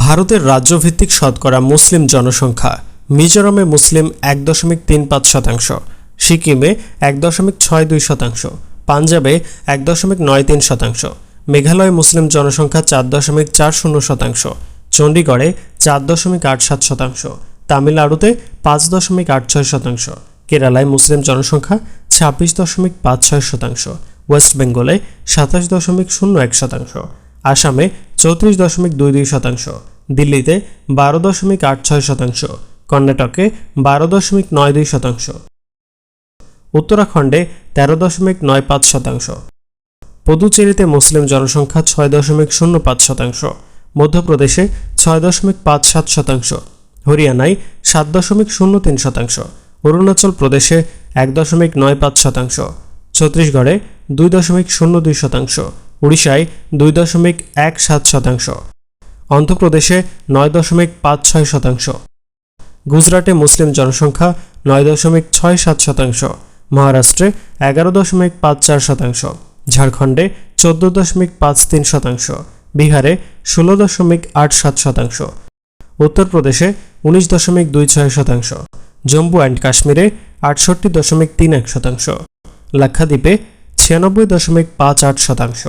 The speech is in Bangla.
ভারতের রাজ্যভিত্তিক শতকরা মুসলিম জনসংখ্যা। মিজোরামে মুসলিম ১.৩৫%, সিকিমে ১.৬২%, পাঞ্জাবে ১.৯৩%, মেঘালয়ে মুসলিম জনসংখ্যা ৪.৪০%, চণ্ডীগড়ে ৪.৮৭%, তামিলনাড়ুতে ৫.৮৬%, কেরালায় মুসলিম জনসংখ্যা ২৬.৫৬%, ওয়েস্ট বেঙ্গলে ২৭.০১%, আসামে ৩৪.২২%, দিল্লিতে ১২.৮৬%, কর্ণাটকে ১২.৯২%, উত্তরাখণ্ডে ১৩.৯৫%, পুদুচেরিতে মুসলিম জনসংখ্যা ৬.০৫%, মধ্যপ্রদেশে ৬.৫৭%, হরিয়ানায় ৭.০৩%, অরুণাচল প্রদেশে ১.৯৫%, ছত্তিশগড়ে ২.০২%, উড়িষ্যায় ২.১৭%, অন্ধ্রপ্রদেশে ৯.৫৬%, গুজরাটে মুসলিম জনসংখ্যা ৯.৬৭%, মহারাষ্ট্রে ১১.৫৪%, ঝাড়খণ্ডে ১৪.৫৩%, বিহারে ১৬.৮৭%, উত্তরপ্রদেশে ১৯.২৬%, জম্মু অ্যান্ড কাশ্মীরে ৬৮.৩১%, লাক্ষাদ্বীপে ৯৬.৫৮%।